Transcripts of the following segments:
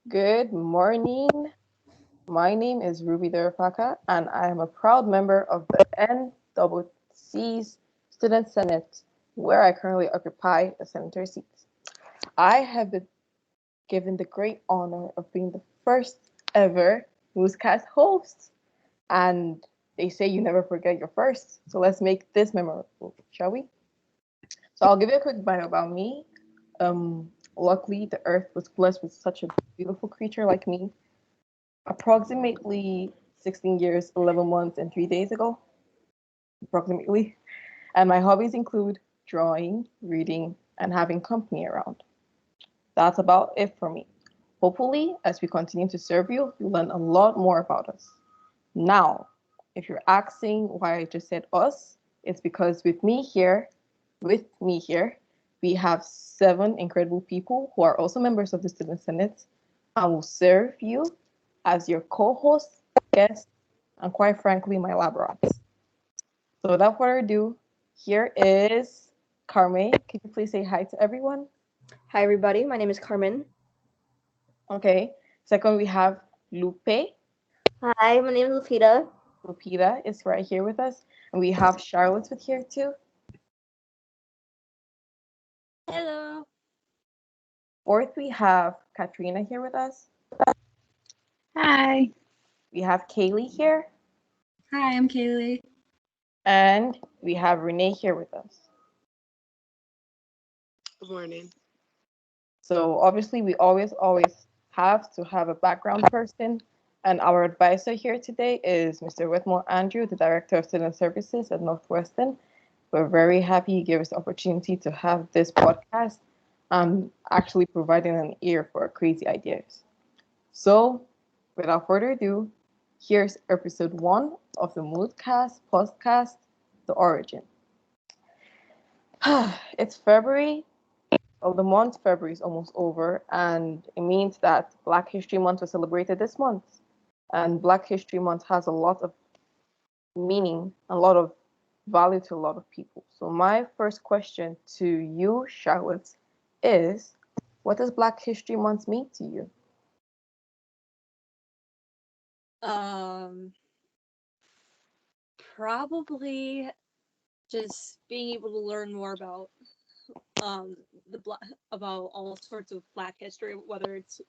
Good morning. My name is Ruby Derafaka, and I am a proud member of the NCC's Student Senate, where I currently occupy a senator seat. I have been given the great honor of being the first ever Moosecast host, and they say you never forget your first, so let's make this memorable, shall we? So I'll give you a quick bio about me. Luckily, the earth was blessed with such a beautiful creature like me approximately 16 years, 11 months, and 3 days ago, approximately. And my hobbies include drawing, reading, and having company around. That's about it for me. Hopefully, as we continue to serve you, you'll learn a lot more about us. Now, if you're asking why I just said us, it's because with me here, we have 7 incredible people who are also members of the Student Senate and will serve you as your co-host, guest, and quite frankly, my lab rats. So without further ado, here is Carme. Could you please say hi to everyone? Hi, everybody. My name is Carmen. Okay. Second, we have Lupe. Hi, my name is Lupita. Lupita is right here with us. And we have Charlotte with here too. Hello. Fourth, we have Katrina here with us. Hi. We have Kaylee here. Hi, I'm Kaylee. And we have Renee here with us. Good morning. So obviously we always have to have a background person. And our advisor here today is Mr. Whitmore Andrew, the Director of Student Services at Northwestern. We're very happy he gave us the opportunity to have this podcast, actually providing an ear for our crazy ideas. So without further ado, here's episode 1 of the Moodcast podcast, The Origin. It's February. Well, the month February is almost over, and it means that Black History Month was celebrated this month. And Black History Month has a lot of meaning, a lot of value to a lot of people. So, my first question to you, Charlotte, is what does Black History Month mean to you? Um, Probably just being able to learn more about the black about all sorts of Black history, whether it's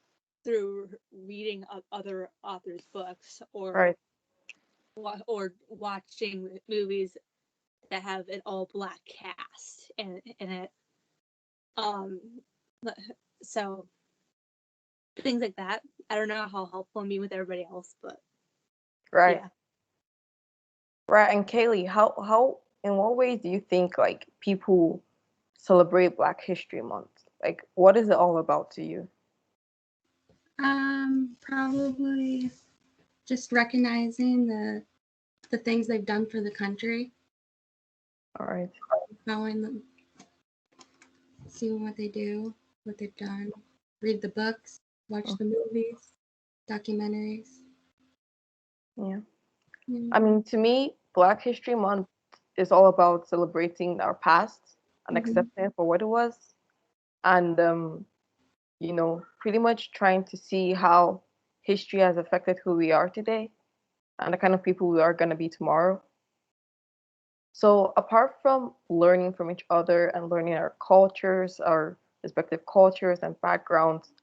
through reading other authors' books Right, or watching movies that have an all Black cast in it. Um, so things like that. I don't know how helpful I mean with everybody else, but right, yeah. right. And Kaylee, in what ways do you think like people celebrate Black History Month? Like, what is it all about to you? Probably just recognizing the things they've done for the country, All right. following them, seeing what they do, what they've done, read the books, watch the movies, documentaries. Yeah. Mm. I mean, to me, Black History Month is all about celebrating our past and Mhm. accepting it for what it was, and pretty much trying to see how history has affected who we are today and the kind of people we are going to be tomorrow. So, apart from learning from each other and learning our cultures, our respective cultures and backgrounds,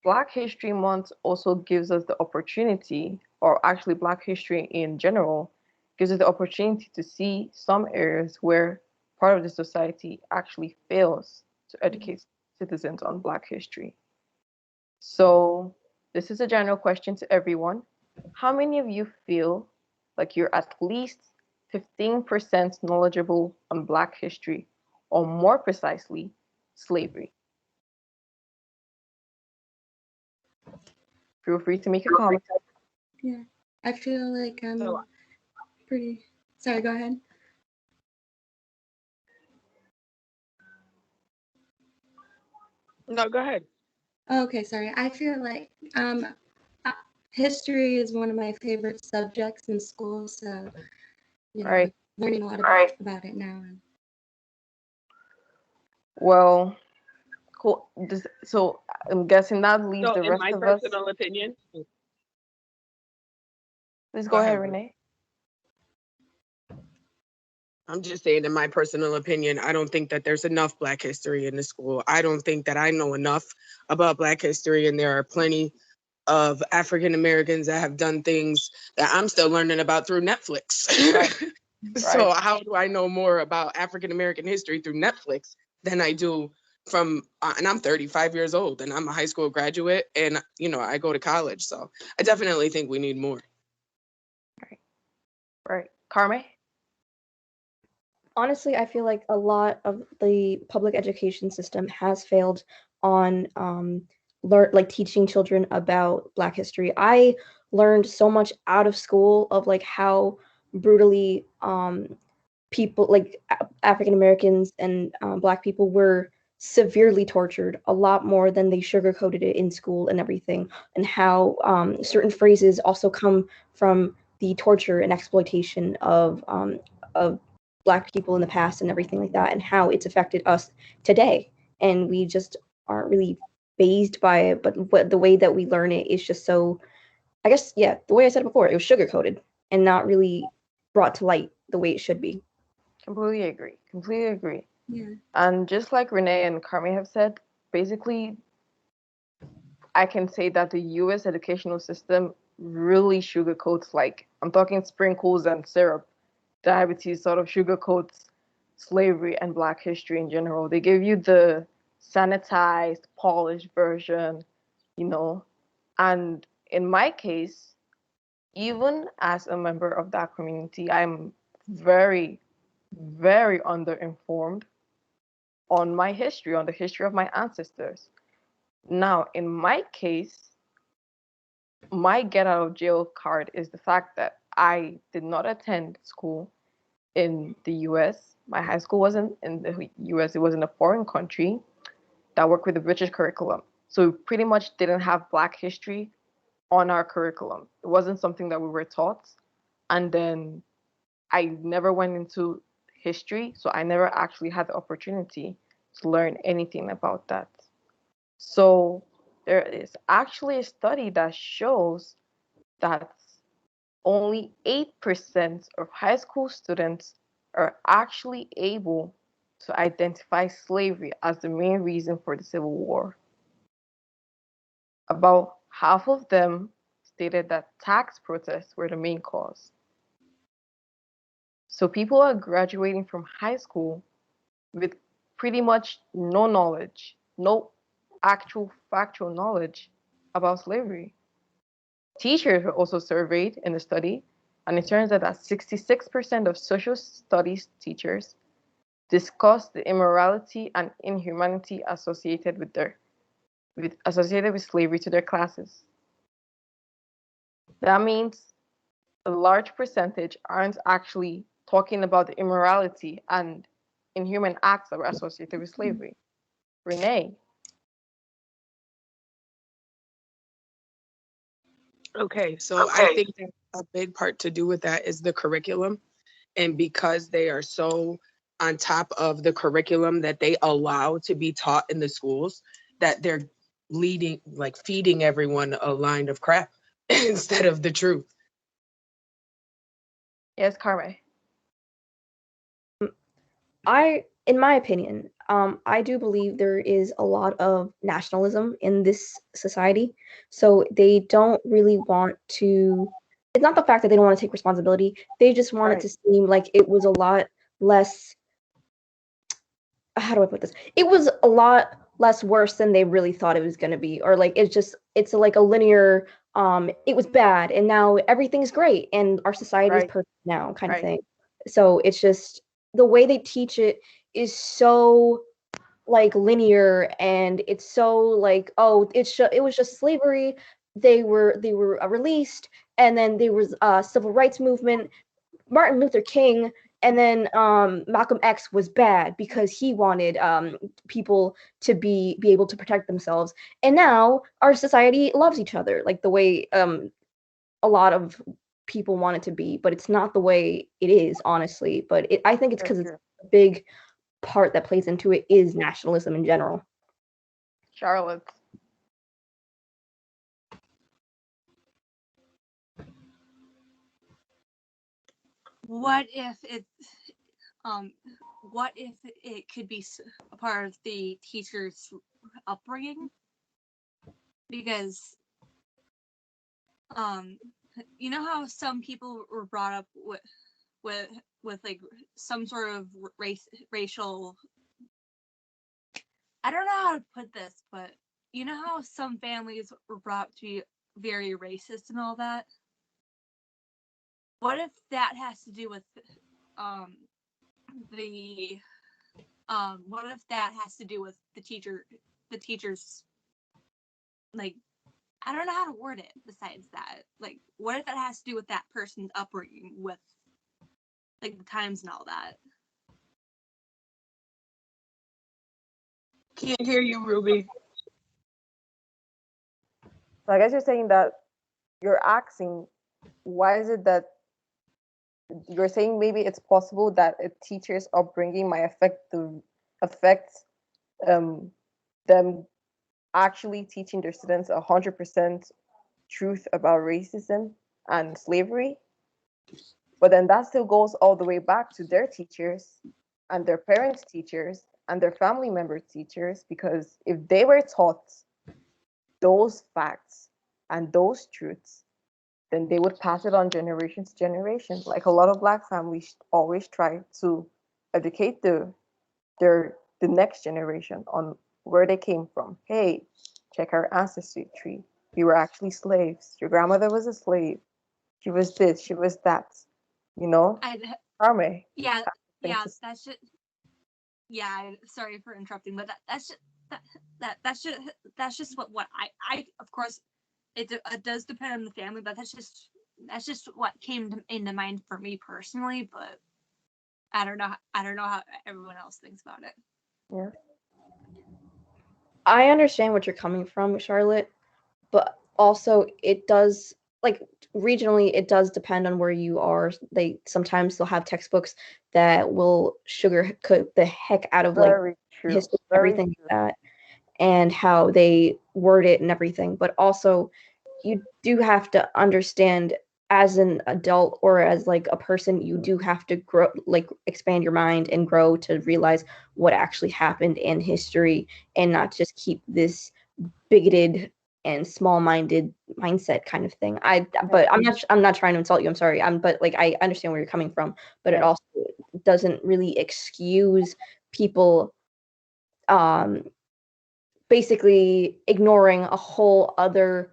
Black History Month also gives us the opportunity, or actually Black history in general, gives us the opportunity to see some areas where part of the society actually fails to educate citizens on Black history. So, this is a general question to everyone. How many of you feel like you're at least 15% knowledgeable on Black history, or more precisely, slavery? Feel free to make a comment. Yeah, I feel like So, I'm pretty. Sorry, go ahead. no, go ahead. Oh, okay, sorry. I feel like uh, history is one of my favorite subjects in school, so Right. learning a lot about it now. Well, Cool. So I'm guessing that leaves So, the in rest my of us. personal opinion, Please go go ahead, ahead, Ruth. Renee. I'm just saying, in my personal opinion, I don't think that there's enough Black history in the school. I don't think that I know enough about Black history, and there are plenty of African Americans that have done things that I'm still learning about through Netflix. Right. So Right. how do I know more about African American history through Netflix than I do from, and I'm 35 years old and I'm a high school graduate and, I go to college. So I definitely think we need more. Right. Carme? Honestly, I feel like a lot of the public education system has failed on teaching children about Black history. I learned so much out of school of like how brutally people like African Americans and Black people were severely tortured, a lot more than they sugarcoated it in school and everything, and how certain phrases also come from the torture and exploitation of Black people in the past and everything like that, and how it's affected us today. And we just aren't really phased by it, but the way that we learn it is just so, I guess, yeah, the way I said it before, it was sugarcoated and not really brought to light the way it should be. Completely agree. Completely agree. Yeah. And just like Renee and Carmi have said, basically, I can say that the US educational system really sugarcoats, like, I'm talking sprinkles and syrup. Diabetes sort of sugarcoats slavery and Black history in general. They give you the sanitized, polished version, you know. And in my case, even as a member of that community, I'm very, very underinformed on my history, on the history of my ancestors. Now, in my case, my get out of jail card is the fact that I did not attend school in the US. My high school wasn't in the US, it was in a foreign country that worked with the British curriculum. So we pretty much didn't have Black history on our curriculum. It wasn't something that we were taught. And then I never went into history, so I never actually had the opportunity to learn anything about that. So there is actually a study that shows that only 8% of high school students are actually able to identify slavery as the main reason for the Civil War. About half of them stated that tax protests were the main cause. So people are graduating from high school with pretty much no knowledge, no actual factual knowledge about slavery. Teachers were also surveyed in the study, and it turns out that 66% of social studies teachers discuss the immorality and inhumanity associated with slavery to their classes. That means a large percentage aren't actually talking about the immorality and inhuman acts that were associated with slavery. Renee. Okay, so I think that a big part to do with that is the curriculum. And because they are so on top of the curriculum that they allow to be taught in the schools, that they're feeding everyone a line of crap instead of the truth. Yes, Carme. In my opinion, I do believe there is a lot of nationalism in this society. So they don't really want to, it's not the fact that they don't want to take responsibility. They just want it to seem like it was a lot less, how do I put this? It was a lot less worse than they really thought it was going to be. Or like, it's like a linear, it was bad and now everything's great and our society is perfect now kind of thing. So it's just the way they teach it is so like linear, and it's so like, oh, it was just slavery. They were released, and then there was a civil rights movement, Martin Luther King, and then Malcolm X was bad because he wanted people to be able to protect themselves. And now our society loves each other like the way a lot of people want it to be, but it's not the way it is, honestly. But I think it's because it's a big part that plays into it is nationalism in general. Charlotte. What if it could be a part of the teacher's upbringing? Because you know how some people were brought up with like some sort of racial, I don't know how to put this, but you know how some families were brought up to be very racist and all that? What if that has to do with what if that has to do with the teacher's, like, I don't know how to word it besides that. Like, what if that has to do with that person's upbringing with, like, the times and all that? Can't hear you, Ruby. So I guess you're saying that you're asking, why is it that you're saying maybe it's possible that a teacher's upbringing might affect them actually teaching their students 100% truth about racism and slavery, but then that still goes all the way back to their teachers and their parents' teachers and their family members' teachers, because if they were taught those facts and those truths, then they would pass it on generation to generation. Like a lot of Black families always try to educate the next generation on where they came from. Hey, check our ancestry tree. We were actually slaves. Your grandmother was a slave. She was this. She was that. You know, Carme. Yeah, that's just, yeah. Sorry for interrupting, but that's just what I of course it does depend on the family, but that's just what came into mind for me personally. But I don't know how everyone else thinks about it. Yeah. I understand what you're coming from, Charlotte, but also it does, like, regionally it does depend on where you are. Sometimes they'll have textbooks that will sugarcoat the heck out of like Very true. history, Very everything like true. that, and how they word it and everything. But also you do have to understand, as an adult or as like a person, you do have to grow, like expand your mind and grow to realize what actually happened in history, and not just keep this bigoted and small-minded mindset kind of thing. But I'm not trying to insult you. I'm sorry. But like I understand where you're coming from, but it Yeah. also doesn't really excuse people basically ignoring a whole other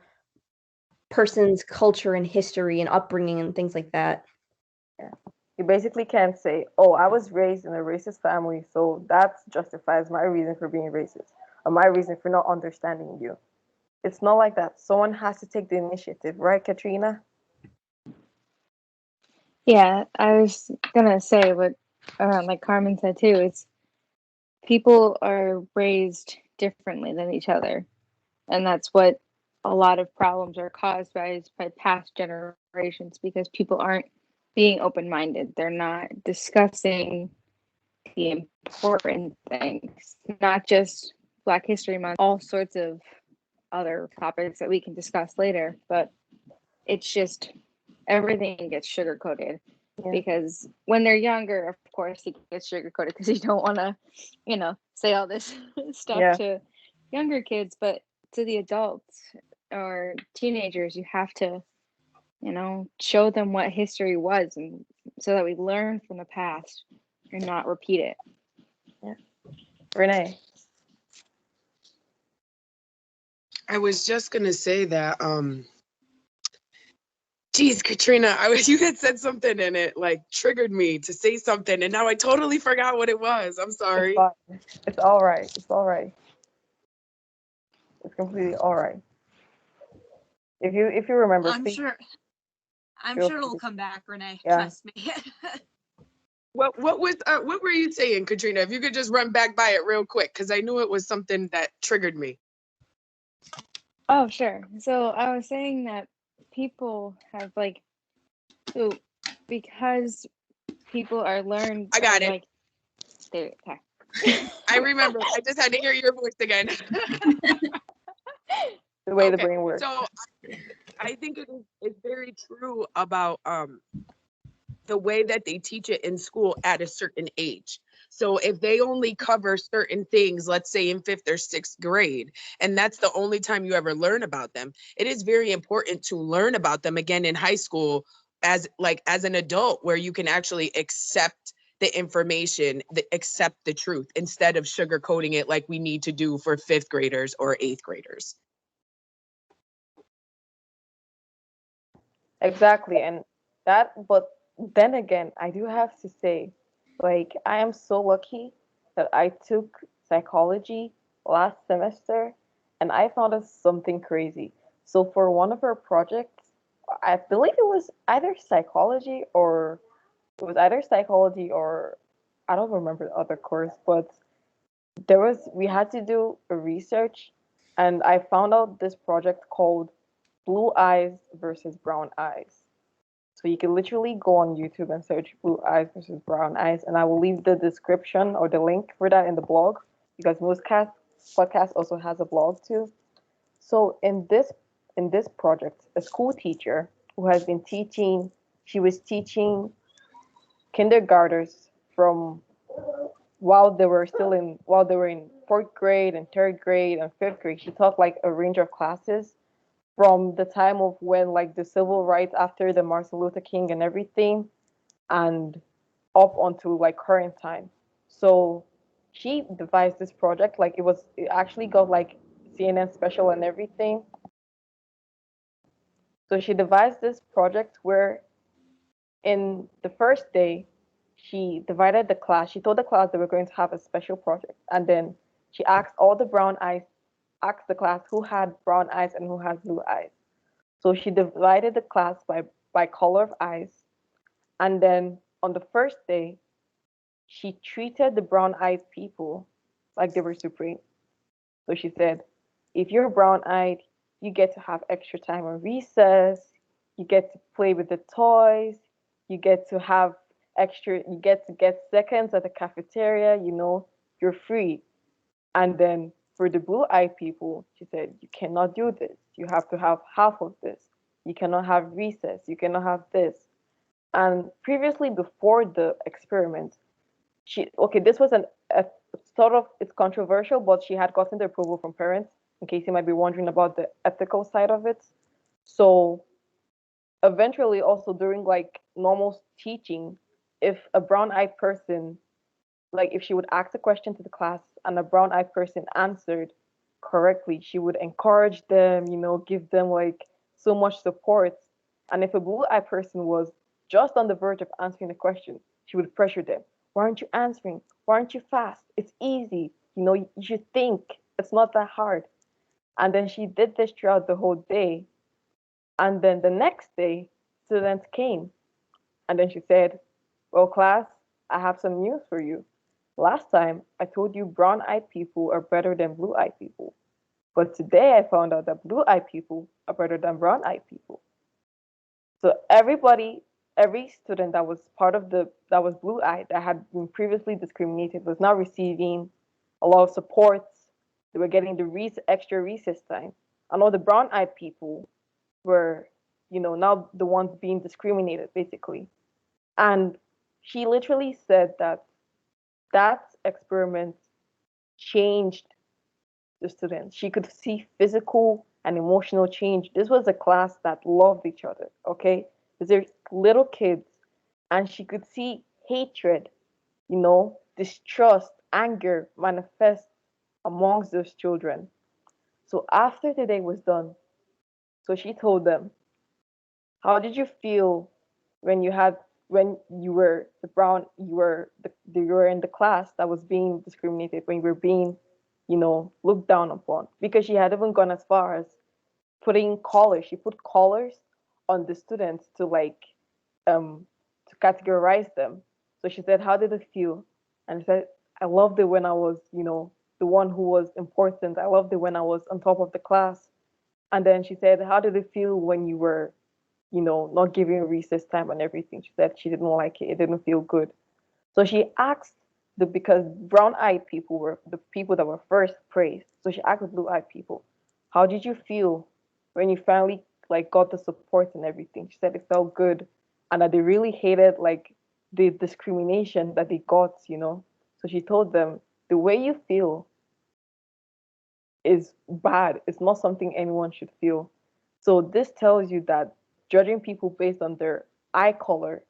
person's culture and history and upbringing and things like that. Yeah. You basically can't say, oh, I was raised in a racist family, so that justifies my reason for being racist or my reason for not understanding you. It's not like that. Someone has to take the initiative, right, Katrina? Yeah, I was gonna say what like Carmen said too, it's people are raised differently than each other. And that's what a lot of problems are caused by, is by past generations, because people aren't being open-minded. They're not discussing the important things, not just Black History Month, all sorts of other topics that we can discuss later, but it's just everything gets sugar-coated. Yeah. Because when they're younger, of course, it gets sugar-coated because you don't want to, say all this stuff to younger kids, but to the adults or teenagers, you have to, show them what history was, and so that we learn from the past and not repeat it. Yeah. Renee. I was just gonna say that geez, Katrina, you had said something and it like triggered me to say something, and now I totally forgot what it was. I'm sorry. It's fine. It's all right. It's all right. It's completely all right. If you remember, I'm please sure feel it'll free. come back, Renee. Yeah. Trust me. What were you saying, Katrina? If you could just run back by it real quick, because I knew it was something that triggered me. Oh, sure. So I was saying that people have because people are learned. I got it. Okay. I remember. I just had to hear your voice again. The way the Okay, brain works. so I think it's very true about the way that they teach it in school at a certain age. So if they only cover certain things, let's say in 5th or 6th grade, and that's the only time you ever learn about them, it is very important to learn about them again in high school as an adult, where you can actually accept the information, accept the truth, instead of sugarcoating it like we need to do for 5th graders or 8th graders. Exactly. And but then again, I do have to say, like, I am so lucky that I took psychology last semester and I found out something crazy. So for one of our projects, I believe it was either psychology or I don't remember the other course, but we had to do a research and I found out this project called Blue Eyes versus Brown Eyes. So you can literally go on YouTube and search blue eyes versus brown eyes, and I will leave the description or the link for that in the blog because Moosecast Podcast also has a blog too. So in this project, a school teacher who has been teaching, she was teaching kindergartners from while they were in fourth grade and third grade and fifth grade. She taught like a range of classes from the time of when like the civil rights after the Martin Luther King and everything and up onto like current time. So she devised this project like it actually got like CNN special and everything. So she devised this project where in the first day she divided the class. She told the class they were going to have a special project and then she asked the class who had brown eyes and who had blue eyes. So she divided the class by color of eyes. And then on the first day, she treated the brown eyed people like they were supreme. So she said, if you're brown eyed, you get to have extra time on recess, you get to play with the toys, you get to have you get to get seconds at the cafeteria, you're free. And then for the blue eyed people, she said, you cannot do this. You have to have half of this. You cannot have recess. You cannot have this. And previously, before the experiment, this was a sort of, it's controversial, but she had gotten the approval from parents, in case you might be wondering about the ethical side of it. So eventually, also during like normal teaching, if a brown eyed person like if she would ask a question to the class and a brown eyed person answered correctly, she would encourage them, give them like so much support. And if a blue eyed person was just on the verge of answering the question, she would pressure them. Why aren't you answering? Why aren't you fast? It's easy. You should think. It's not that hard. And then she did this throughout the whole day. And then the next day, students came. And then she said, well, class, I have some news for you. Last time, I told you brown eyed people are better than blue eyed people. But today, I found out that blue eyed people are better than brown eyed people. So every student that was that was blue eyed, that had been previously discriminated, was now receiving a lot of support. They were getting the extra recess time. And all the brown eyed people were, now the ones being discriminated, basically. And she literally said that experiment changed the students. She could see physical and emotional change. This was a class that loved each other, okay? They're little kids, and she could see hatred, distrust, anger manifest amongst those children. So after the day was done, so she told them, how did you feel when you were the brown you were in the class that was being discriminated, when you were being, looked down upon? Because she had even gone as far as putting collars. She put collars on the students to um to categorize them. So she said, how did it feel? And she said, I loved it when I was, the one who was important. I loved it when I was on top of the class. And then she said, how did it feel when you were, not giving recess time and everything? She said she didn't like it. It didn't feel good. So she asked because brown-eyed people were the people that were first praised. So she asked the blue-eyed people, "How did you feel when you finally like got the support and everything?" She said it felt good, and that they really hated like the discrimination that they got, you know. So she told them, "The way you feel is bad. It's not something anyone should feel." So this tells you that judging people based on their eye color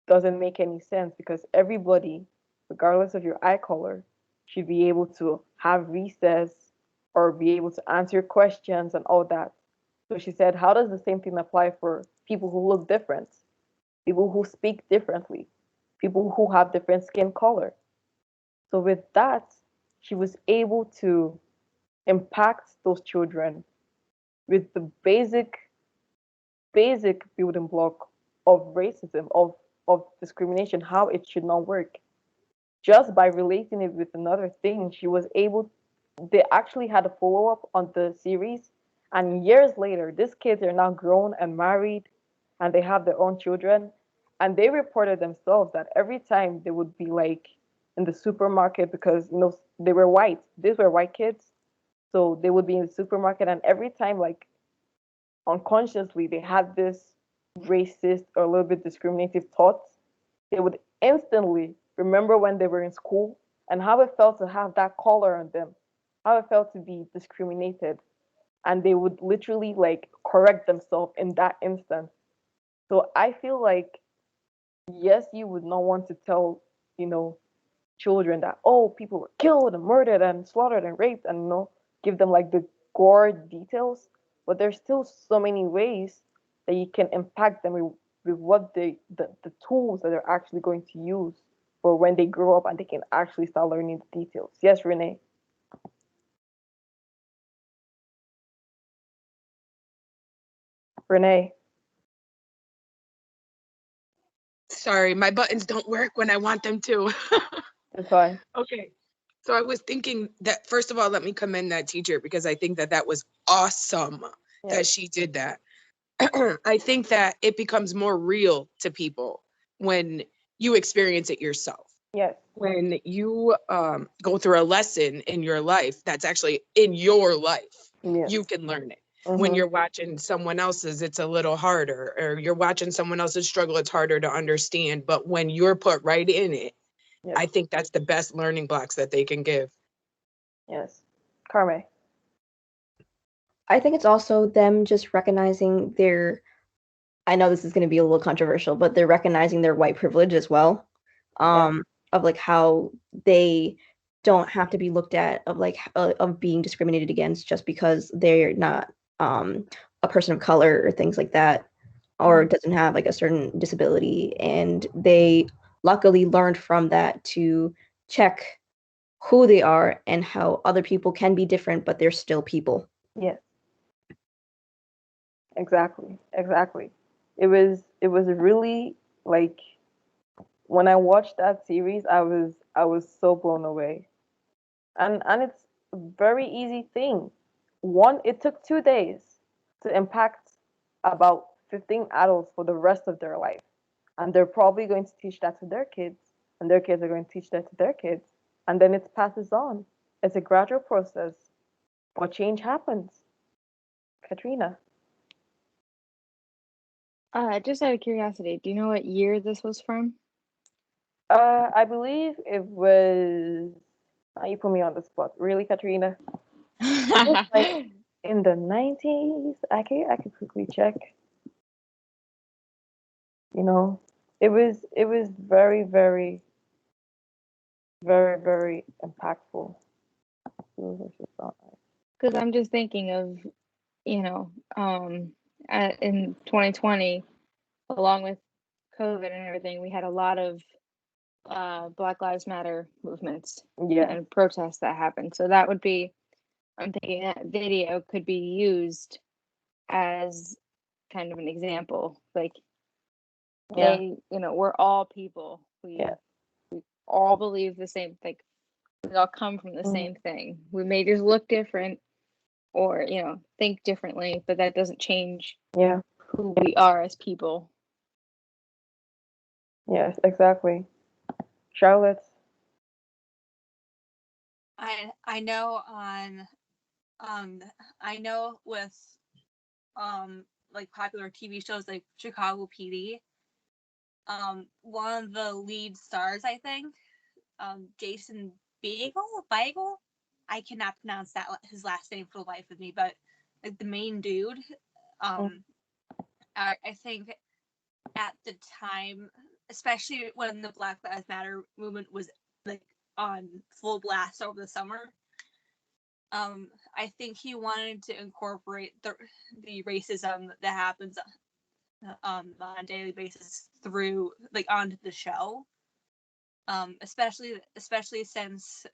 doesn't make any sense, because everybody, regardless of your eye color, should be able to have recess or be able to answer questions and all that. So she said, how does the same thing apply for people who look different, people who speak differently, people who have different skin color? So with that, she was able to impact those children with the basic building block of racism, of discrimination, how it should not work. Just by relating it with another thing, she was able, they actually had a follow up on the series. And years later, these kids are now grown and married, and they have their own children. And they reported themselves that every time they would be like in the supermarket, because, you know, they were white, these were white kids. So they would be in the supermarket, and every time, like unconsciously, they had this racist or a little bit discriminative thoughts, they would instantly remember when they were in school and how it felt to have that color on them, how it felt to be discriminated. And they would literally like correct themselves in that instant. So I feel like, yes, you would not want to tell, you know, children that, oh, people were killed and murdered and slaughtered and raped, and, you know, give them like the gore details. But there's still so many ways that you can impact them with what the tools that they're actually going to use for when they grow up and they can actually start learning the details. Yes, Renee. Renee. Sorry, my buttons don't work when I want them to. It's fine. Okay. So I was thinking that, first of all, let me commend that teacher, because I think that that was awesome Yeah. that she did that. I think that it becomes more real to people when you experience it yourself. Yes. When you go through a lesson in your life that's actually in your life, Yes. you can learn it. When you're watching someone else's, it's a little harder, or you're watching someone else's struggle, it's harder to understand. But when you're put right in it, Yes. I think that's the best learning blocks that they can give. Yes. Carme. I think it's also them just recognizing their, I know this is going to be a little controversial, but they're recognizing their white privilege as well. Of like how they don't have to be looked at of like of being discriminated against just because they're not a person of color or things like that, or doesn't have like a certain disability. And they luckily learned from that to check who they are and how other people can be different, but they're still people. Yes. Exactly. Exactly. It was really like, when I watched that series, I was so blown away. And it's a very easy thing. One, it took 2 days to impact about 15 adults for the rest of their life. And they're probably going to teach that to their kids, and their kids are going to teach that to their kids. And then it passes on. It's a gradual process, but change happens. Katrina. Just out of curiosity, do you know what year this was from? I believe it was. You put me on the spot. Really, Katrina? It was like in the 90s. I could quickly check. You know, it was very, very, very, very impactful. Because I'm just thinking of, you know, in 2020, along with COVID and everything, we had a lot of Black Lives Matter movements Yeah. and protests that happened. So that would be, I'm thinking that video could be used as kind of an example. Like, Yeah. hey, you know, we're all people. We Yeah. all believe the same thing. We all come from the same thing. We may just look different or, you know, think differently, but that doesn't change Yeah. who we are as people. Yes, exactly. Charlotte. I know on I know with like popular TV shows like Chicago PD, one of the lead stars, I think, Jason Beagle, I cannot pronounce that his last name for the life of me, but like the main dude, I think at the time, especially when the Black Lives Matter movement was like on full blast over the summer, I think he wanted to incorporate the racism that happens on a daily basis through like onto the show, especially since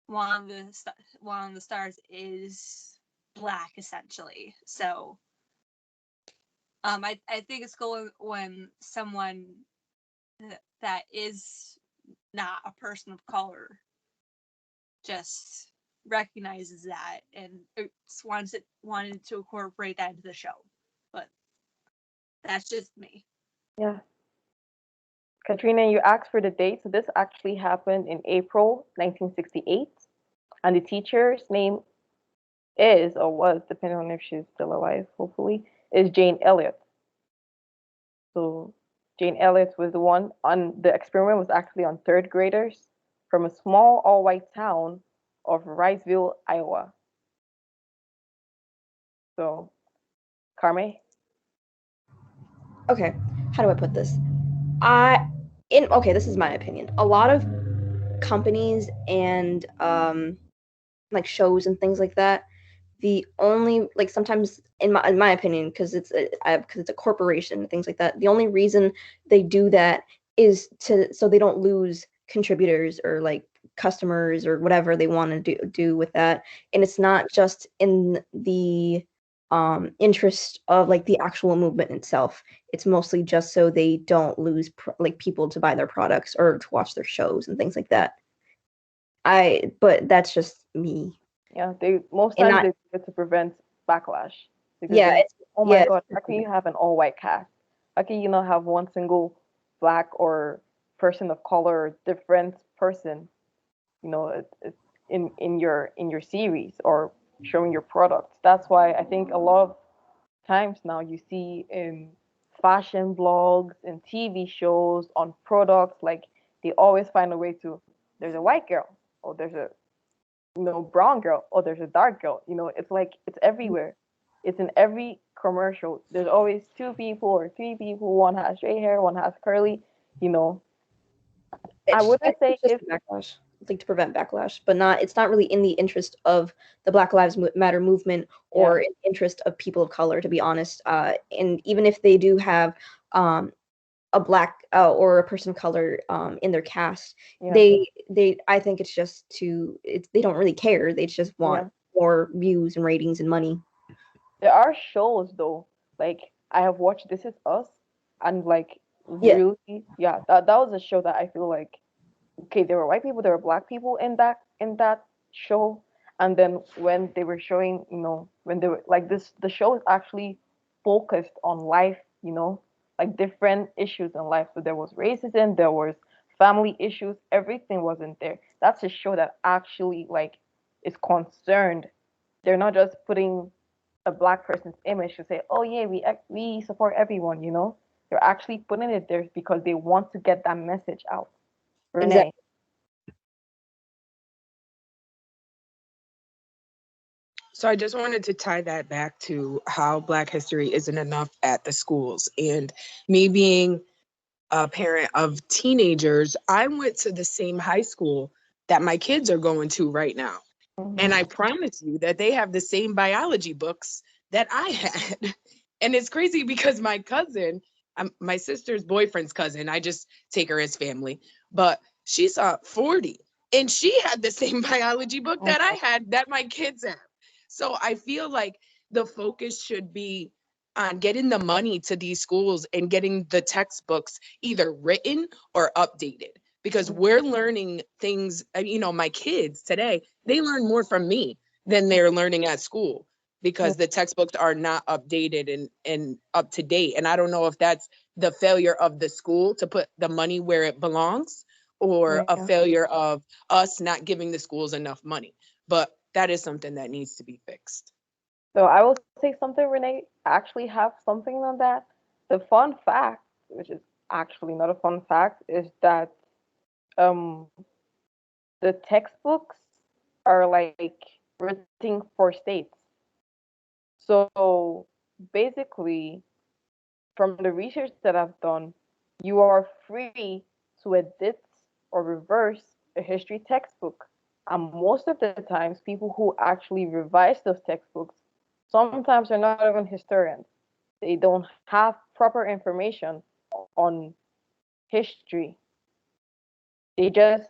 one of the stars is black essentially. So I think it's cool when someone that is not a person of color just recognizes that and wanted to incorporate that into the show. But that's just me. Yeah. Katrina, you asked for the date. So this actually happened in April 1968. And the teacher's name is, or was, depending on if she's still alive, hopefully, is Jane Elliott. So Jane Elliott was the one on the experiment was actually on third graders from a small all-white town of Riceville, Iowa. So, Carme? Okay, how do I put this? This is my opinion. A lot of companies and like shows and things like that, the only like sometimes in my opinion, because it's a corporation and things like that, the only reason they do that is so they don't lose contributors or like customers or whatever they want to do with that. And it's not just in the interest of like the actual movement itself. It's mostly just so they don't lose like people to buy their products or to watch their shows and things like that. But that's just me. Yeah, they most And times not they do it to prevent backlash. Because yeah, they, oh my yeah, God, how can you have an all-white cast? How can you not have one single black or person of color or different person, it's in your series or showing your products? That's why I think a lot of times now you see in fashion blogs and TV shows on products, like they always find a way to, there's a white girl, or there's a brown girl, or there's a dark girl. It's like it's everywhere. It's in every commercial. There's always two people or three people. One has straight hair, one has curly. You know, I I wouldn't think say it's just if backlash, like to prevent backlash, but it's not really in the interest of the Black Lives Matter movement yeah, or in the interest of people of color, to be honest. And even if they do have a black or a person of color in their cast, yeah, I think it's just they don't really care. They just yeah. want more views and ratings and money. There are shows though. Like I have watched This Is Us, and like Yeah, really, yeah, that was a show that I feel like, okay, there were white people, there were black people in that show, and then when they were showing, when they were like this, the show is actually focused on life, like different issues in life. So there was racism, there was family issues, everything wasn't there. That's a show that actually like is concerned. They're not just putting a black person's image to say, oh yeah, we support everyone. They're actually putting it there because they want to get that message out. exactly. Renee. So I just wanted to tie that back to how Black history isn't enough at the schools. And me being a parent of teenagers, I went to the same high school that my kids are going to right now. And I Mhm. promise you that they have the same biology books that I had. And it's crazy because my cousin, my sister's boyfriend's cousin, I just take her as family, but she's 40 and she had the same biology book that I Okay. had that my kids have. So I feel like the focus should be on getting the money to these schools and getting the textbooks either written or updated, because we're learning things. My kids today, they learn more from me than they're learning at school because the textbooks are not updated and up to date. And I don't know if that's the failure of the school to put the money where it belongs, or a Yeah. failure of us not giving the schools enough money. But that is something that needs to be fixed. So I will say something, Renee. I actually have something on that. The fun fact, which is actually not a fun fact, is that um the textbooks are like written for states. So basically, from the research that I've done, you are free to edit or reverse a history textbook. And most of the times, people who actually revise those textbooks sometimes are not even historians. They don't have proper information on history. They just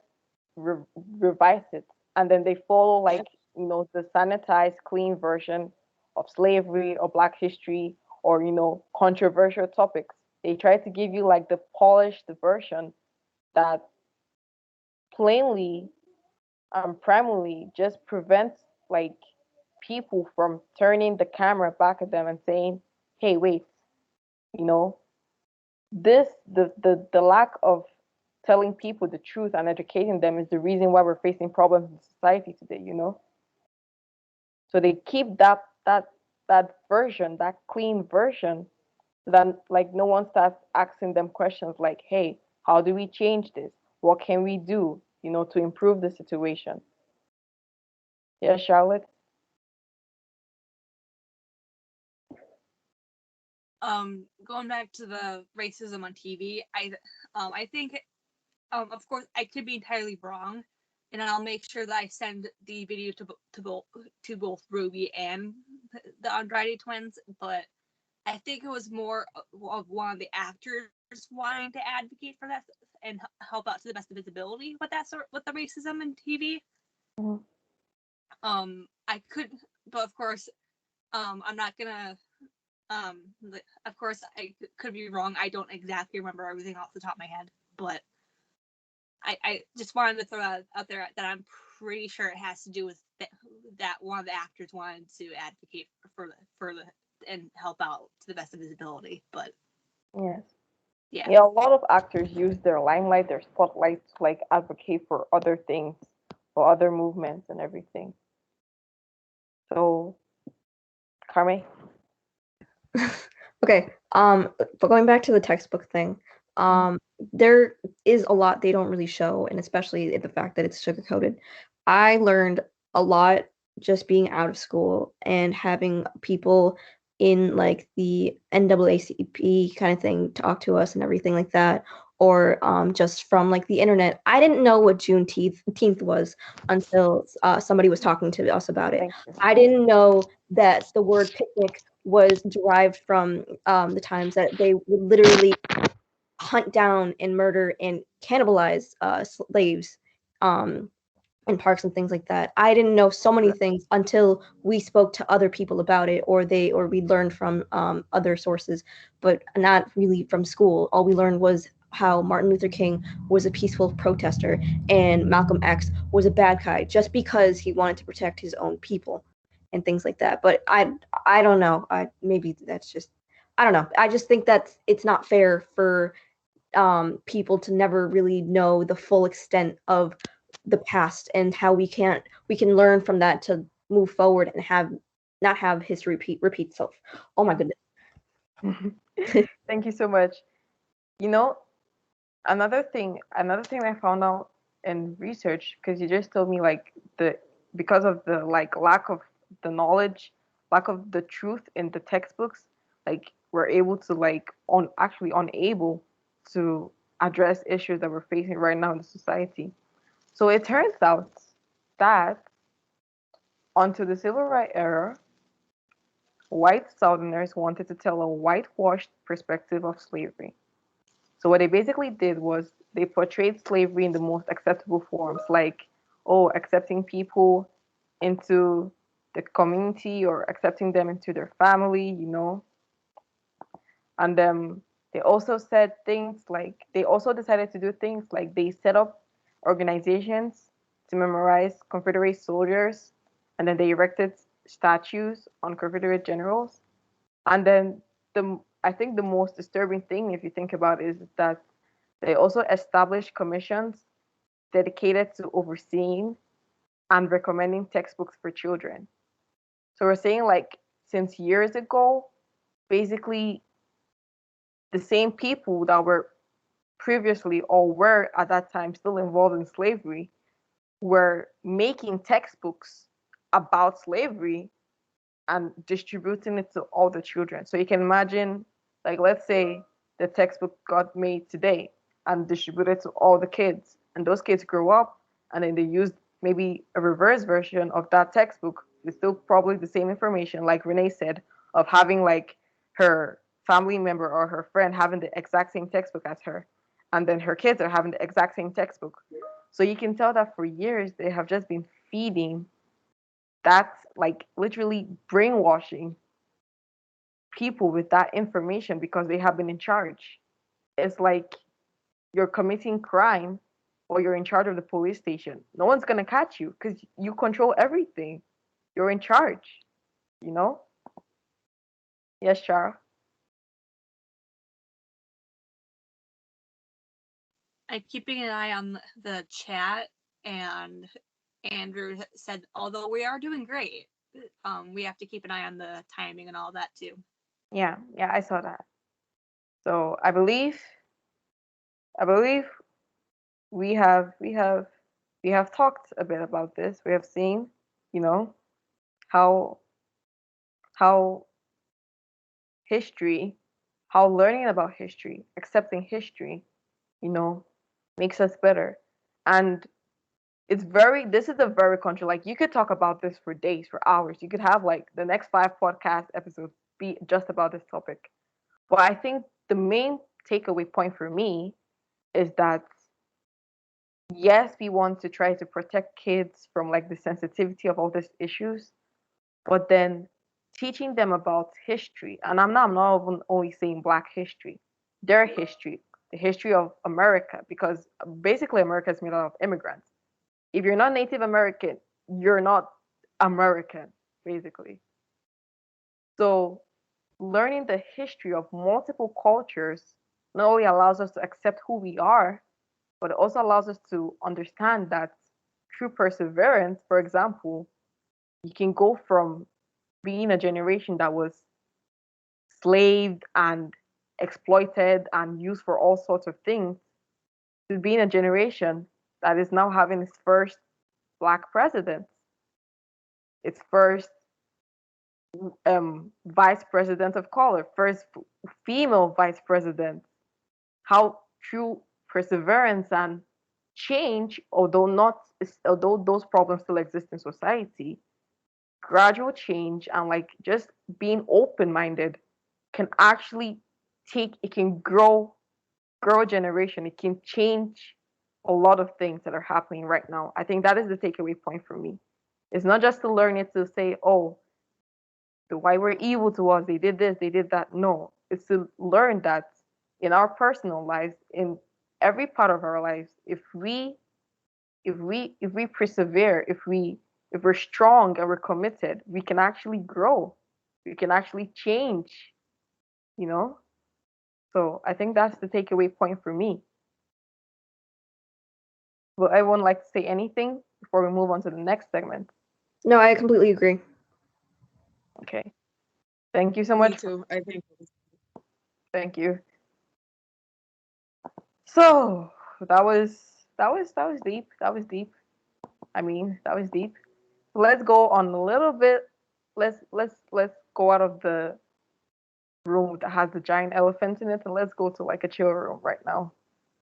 re- revise it, and then they follow like the sanitized, clean version of slavery or Black history or controversial topics. They try to give you like the polished version that plainly and primarily just prevents like people from turning the camera back at them and saying, "Hey, wait, you know, the lack of telling people the truth and educating them is the reason why we're facing problems in society today. So they keep that version, that clean version, so that like no one starts asking them questions like, hey, how do we change this? What can we do, to improve the situation? Yeah, Charlotte. Going back to the racism on TV, I think, of course, I could be entirely wrong, and I'll make sure that I send the video to both Ruby and the Andrade twins. But I think it was more of one of the actors wanting to advocate for that and help out to the best of his ability with with the racism in TV. Mhm. I could, but of course, I'm not gonna. Of course, I could be wrong. I don't exactly remember everything off the top of my head, but I just wanted to throw that out there that I'm pretty sure it has to do with that one of the actors wanted to advocate for the and help out to the best of his ability. But Yes. yeah, Yeah, a lot of actors use their limelight, their spotlight to like advocate for other things, for other movements and everything. So, Carme. Okay. But going back to the textbook thing, there is a lot they don't really show, and especially the fact that it's sugar coated. I learned a lot just being out of school and having people in like the NAACP kind of thing talk to us and everything like that, or just from like the internet. I didn't know what Juneteenth was until somebody was talking to us about it. Thank you. I didn't know that the word picnic was derived from the times that they would literally hunt down and murder and cannibalize slaves in parks and things like that. I didn't know so many things until we spoke to other people about it, or we learned from other sources, but not really from school. All we learned was how Martin Luther King was a peaceful protester and Malcolm X was a bad guy just because he wanted to protect his own people and things like that. But I don't know. Maybe that's just, I don't know. I just think that it's not fair for people to never really know the full extent of the past and how we can learn from that to move forward and not have history repeat itself. Oh my goodness. Thank you so much. You know, another thing I found out in research, because you just told me like because of the like lack of the knowledge, lack of the truth in the textbooks, like we're able to like actually unable to address issues that we're facing right now in the society. So it turns out that until the civil rights era, white Southerners wanted to tell a whitewashed perspective of slavery. So what they basically did was they portrayed slavery in the most acceptable forms, like, oh, accepting people into the community or accepting them into their family. And they also said things like they also decided to do things like they set up organizations to memorize Confederate soldiers, and then they erected statues on Confederate generals. And then I think the most disturbing thing, if you think about it, is that they also established commissions dedicated to overseeing and recommending textbooks for children. So we're saying like since years ago, basically the same people that were previously or were at that time still involved in slavery were making textbooks about slavery and distributing it to all the children. So you can imagine, like, let's say the textbook got made today and distributed to all the kids, and those kids grow up and then they use maybe a reverse version of that textbook. It's still probably the same information, like Renee said, of having like her family member or her friend having the exact same textbook as her, and then her kids are having the exact same textbook. So you can tell that for years they have just been feeding, that's like literally brainwashing people with that information because they have been in charge. It's like you're committing crime or you're in charge of the police station. No one's going to catch you because you control everything. You're in charge, you know? Yes, Chara. I'm keeping an eye on the chat, and Andrew said, although we are doing great, we have to keep an eye on the timing and all that too. Yeah, I saw that. So I believe we have talked a bit about this. We have seen, you know, how how history, how learning about history, accepting history, you know, makes us better. And this is a very country, like you could talk about this for days, for hours. You could have like the next 5 podcast episodes be just about this topic. But I think the main takeaway point for me is that yes, we want to try to protect kids from like the sensitivity of all these issues, but then teaching them about history, and I'm not even only saying Black history, their history, the history of America, because basically America is made out of immigrants. If you're not Native American, you're not American, basically. So learning the history of multiple cultures not only allows us to accept who we are, but it also allows us to understand that through perseverance, for example, you can go from being a generation that was slaved and exploited and used for all sorts of things to being a generation that is now having its first Black president, its first vice president of color, first female vice president. How through perseverance and change, although those problems still exist in society, gradual change and like just being open-minded can actually it can grow a generation. It can change a lot of things that are happening right now. I think that is the takeaway point for me. It's not just to learn it to say, oh, the white were evil to us, they did this, they did that. No, it's to learn that in our personal lives, in every part of our lives, if we persevere, if we're strong and we're committed, we can actually grow. We can actually change, you know? So I think that's the takeaway point for me. Would everyone like to say anything before we move on to the next segment? No, I completely agree. Okay. Thank you so Me much. too. I think Thank you. So that was deep. That was deep. I mean, that was deep. Let's go on a little bit. Let's go out of the room that has the giant elephant in it and let's go to like a chill room right now.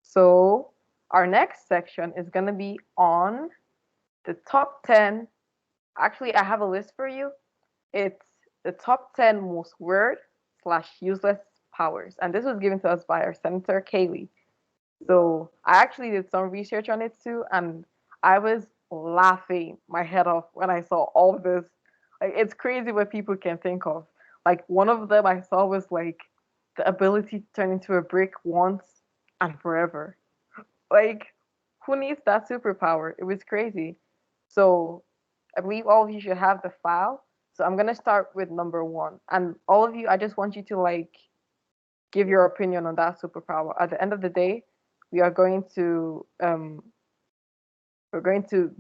So our next section is gonna be on the top 10. Actually, I have a list for you. It's the top 10 most weird slash useless powers. And this was given to us by our Senator Kaylee. So I actually did some research on it too, and I was laughing my head off when I saw all of this. Like it's crazy what people can think of. Like one of them I saw was like the ability to turn into a brick once and forever. Like who needs that superpower? It was crazy. So I believe all of you should have the file. So I'm gonna start with number one. And all of you, I just want you to like give your opinion on that superpower. At the end of the day, we are going to We're going to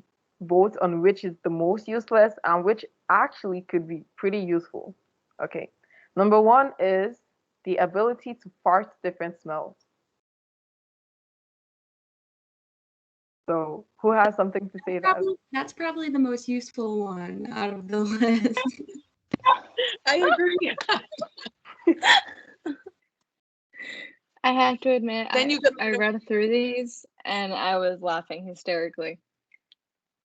vote on which is the most useless and which actually could be pretty useful. Okay. Number one is the ability to fart different smells. So, who has something to say that? That's probably the most useful one out of the list. I agree. I have to admit, Then you could I read through these and I was laughing hysterically.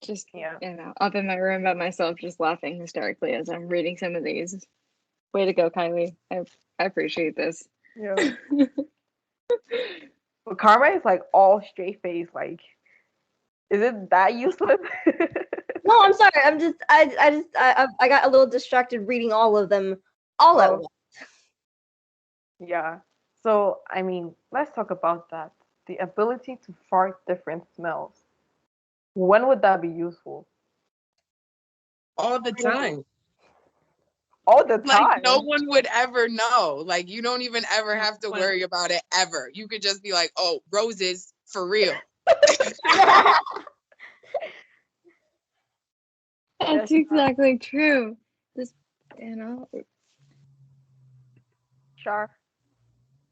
Just, Yeah. up in my room by myself, just laughing hysterically as I'm reading some of these. Way to go, Kylie. I appreciate this. Yeah. But karma is like all straight face. Like, is it that useless? No, I'm sorry. I got a little distracted reading all of them all at Oh. once. Yeah. So, I mean, let's talk about that. The ability to fart different smells. When would that be useful? all the time. All the Like time. no one would ever know. Like you don't even ever have to Well- worry about it ever. You could just be like, oh, roses for real. That's Yes, exactly true. Just, sure.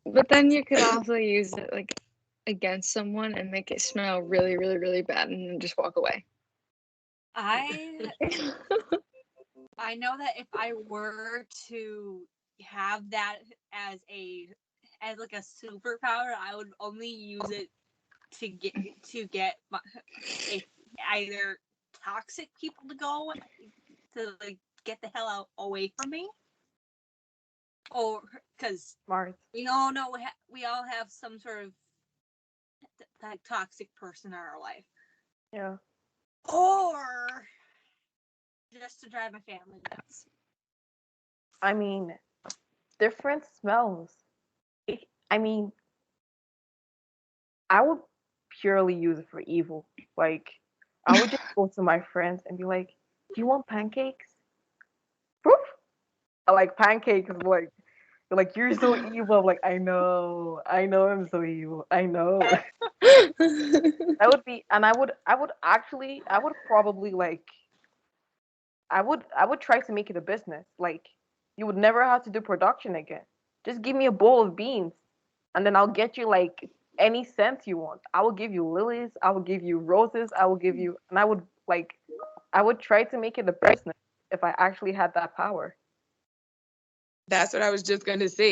but then you could also use it like against someone and make it smell really, really, really bad and then just walk away. I know that if I were to have that as like a superpower, I would only use it to get either toxic people to go to like get the hell out away from me, or because Smart. we all know we all have some sort of like toxic person in our life, Yeah. or just to drive my family nuts. I mean, different smells. I mean, I would purely use it for evil. Like, I would just go to my friends and be like, "Do you want pancakes?" Poof! I like pancakes. Like you're so evil. I'm like, I know, I'm so evil. I know. That would be, and I would probably like, I would try to make it a business. Like, you would never have to do production again. Just give me a bowl of beans, and then I'll get you like any scent you want. I will give you lilies. I will give you roses. I will give you, and I would try to make it a business if I actually had that power. That's what I was just gonna say.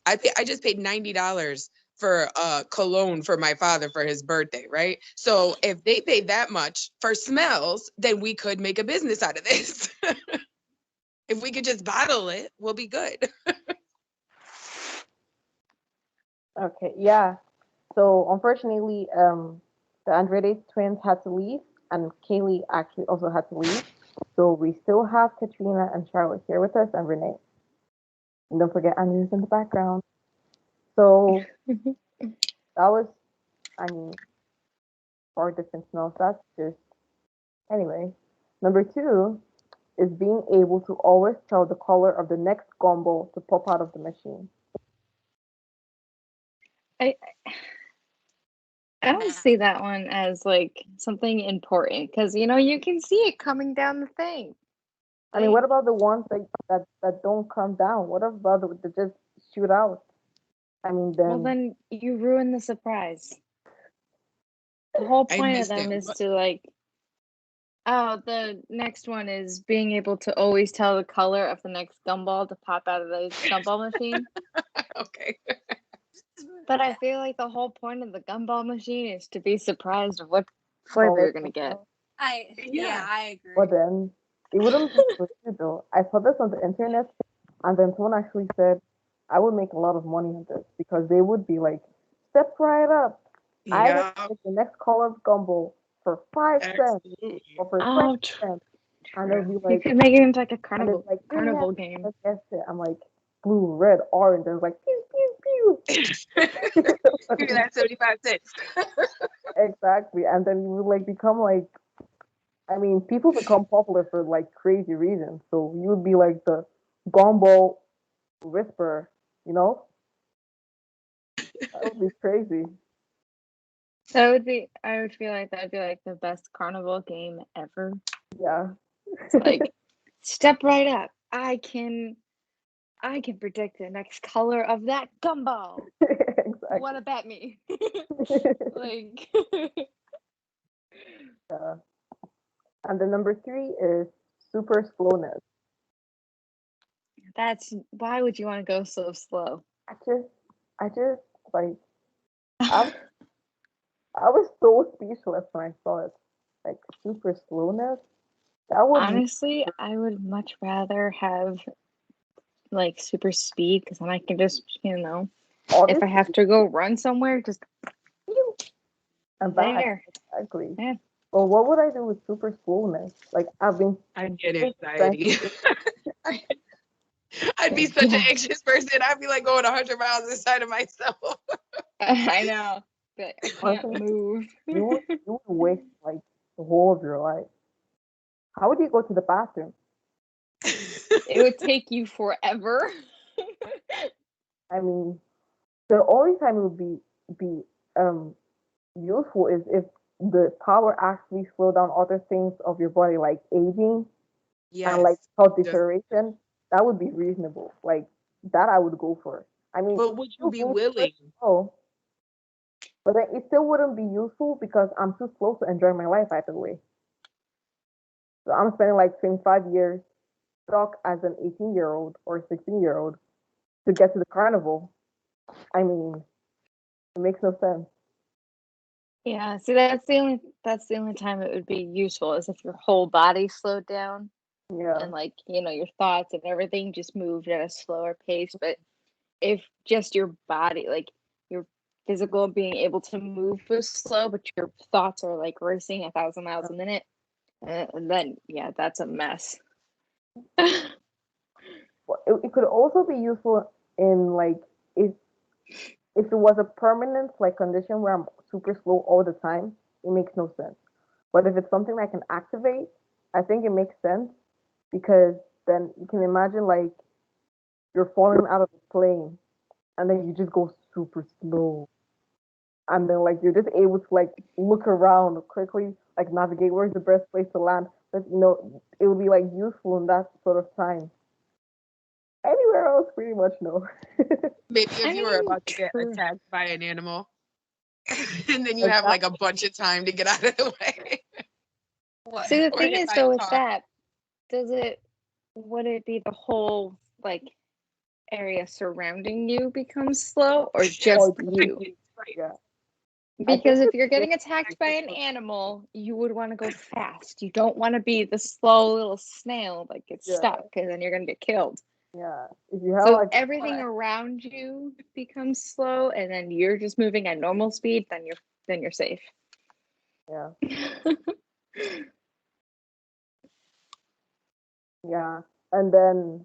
I just paid $90 for cologne for my father for his birthday, right? So if they pay that much for smells, then we could make a business out of this. If we could just bottle it, we'll be good. Okay, yeah. So unfortunately, the Andrade twins had to leave, and Kaylee actually also had to leave. So we still have Katrina and Charlotte here with us, and Renee. And don't forget Andrew's in the background. So that was, I mean, four different smells. That's just anyway. Number two is being able to always tell the color of the next gumball to pop out of the machine. I I don't see that one as like something important because you can see it coming down the thing. I mean, what about the ones that don't come down? What about the that just shoot out? I mean, Well, then you ruin the surprise. The whole I point of missed them it. is to like, oh, the next one is being able to always tell the color of the next gumball to pop out of the gumball machine. Okay. But I feel like the whole point of the gumball machine is to be surprised of what flavor you're gonna get. Yeah, I agree. But then it wouldn't be for you though. I saw this on the internet, and then someone actually said I would make a lot of money on this because they would be like, step right up. I Yeah, get the next color of gumball for 5 cents absolutely. or for Oh, 20 cents, and they'll be you like, could make it into like a and it's carnival like, carnival game. I guess it. I'm like, blue, red, orange, and it's like pew pew pew. Give me that 75 cents. Exactly, and then you would like become like, I mean, people become popular for like crazy reasons. So you would be like the gumball whisperer, you know? That would be crazy. That would be. I would feel like that would be like the best carnival game ever. Yeah. It's like, step right up. I can predict the next color of that gumball. Exactly. Wanna bet me? Like, Yeah. And the number 3 is super slowness. that's why would you want to go so slow? I just like I I was so speechless when I saw it. Like super slowness. That would be Honestly, I would much rather have like super speed because then I can just, if honest I have to go run somewhere, just and back. there. Exactly. Yeah. Well, what would I do with super slowness? Like I've been I get trying anxiety. I'd be such an anxious person. I'd be like going 100 miles inside of myself. I know, but I can't honestly, move. you would waste like the whole of your life. How would you go to the bathroom? It would take you forever. I mean, the only time it would be um useful is if the power actually slow down other things of your body, like aging and like Yes. health deterioration. That would be reasonable. Like that, I would go for. I mean, But it's would you still be dangerous, willing? oh, but then it still wouldn't be useful because I'm too slow to enjoy my life either way. So I'm spending like 25 years stuck as an 18-year-old or 16-year-old to get to the carnival. I mean, it makes no sense. Yeah, see that's the only time it would be useful is if your whole body slowed down Yeah. and like, your thoughts and everything just moved at a slower pace. But if just your body, like your physical being able to move was slow, but your thoughts are like racing 1,000 miles a minute, and then yeah, that's a mess. Well, it could also be useful in like if if it was a permanent like condition where I'm super slow all the time, it makes no sense. But if it's something I can activate, I think it makes sense because then you can imagine like you're falling out of a plane and then you just go super slow. And then like you're just able to like look around quickly, like navigate where's the best place to land. But it would be like useful in that sort of time. Anywhere else, pretty much no. Maybe I if you were mean, about to get true. attacked by an animal, and then you have Exactly. like a bunch of time to get out of the way. What? See, the Or thing hit is by a though with car. that, would it be the whole like area surrounding you becomes slow or just Or you? Right. yeah, I think Because if it's you're getting just attacked by like an animal, you would want to go fast. You don't want to be the slow little snail that gets yeah, stuck and then you're going to get killed. yeah. If you have So if like everything around you becomes slow and then you're just moving at normal speed, then you're safe. yeah, yeah, and then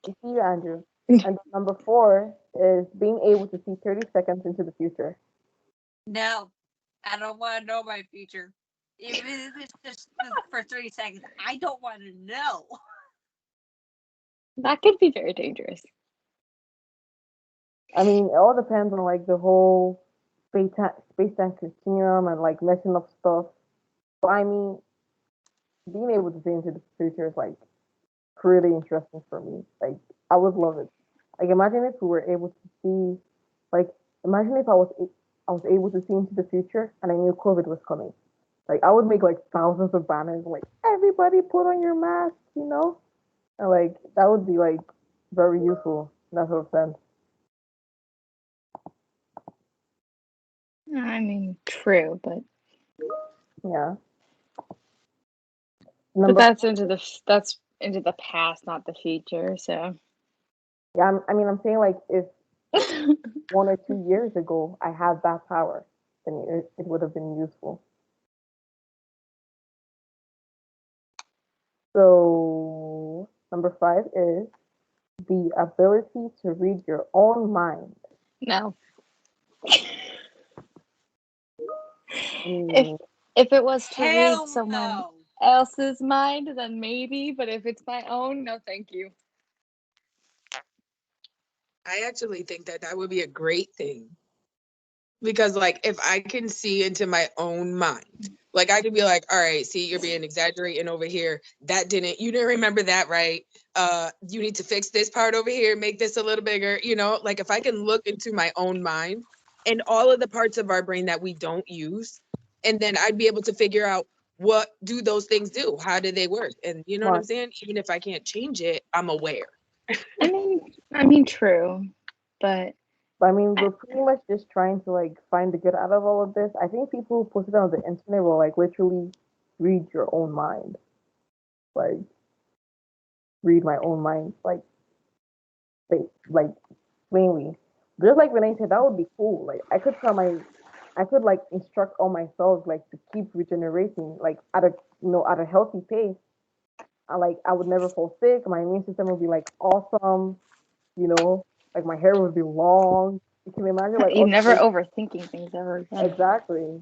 you see Andrew, and number 4 is being able to see 30 seconds into the future. No, I don't want to know my future. Even if it's just for 30 seconds, I don't want to know. That could be very dangerous. I mean, it all depends on like the whole space time continuum and like messing up stuff. But I mean, being able to see into the future is like pretty interesting for me. Like, I would love it. Like, imagine if we were able to see, like, imagine if I was able to see into the future and I knew COVID was coming. Like, I would make like thousands of banners, like everybody put on your mask, and like that would be like very useful in that sort of sense. I mean, true, but Yeah. but Number that's into the past, not the future. So Yeah, I mean, I'm saying like if 1 or 2 years ago I had that power, then it would have been useful. So number 5 is the ability to read your own mind. no. If Mm, if it was to read Hell someone no. else's mind, then maybe. But if it's my own, no, thank you. I actually think that would be a great thing. Because like if I can see into my own mind, like I could be like, all right, see, you're being exaggerating over here. You didn't remember that, right? You need to fix this part over here, make this a little bigger, like if I can look into my own mind and all of the parts of our brain that we don't use, and then I'd be able to figure out what do those things do? How do they work? And you know what I'm saying? Even if I can't change it, I'm aware. I mean, true, but I mean, we're pretty much just trying to like find the good out of all of this. I think people who post it on the internet will like literally read your own mind, like read my own mind, like plainly. Just like when I said that would be cool. Like I could like instruct all my cells like to keep regenerating like at a healthy pace. I would never fall sick. My immune system would be like awesome. You know, like my hair would be long. You can imagine like you're all never the overthinking things ever again. exactly.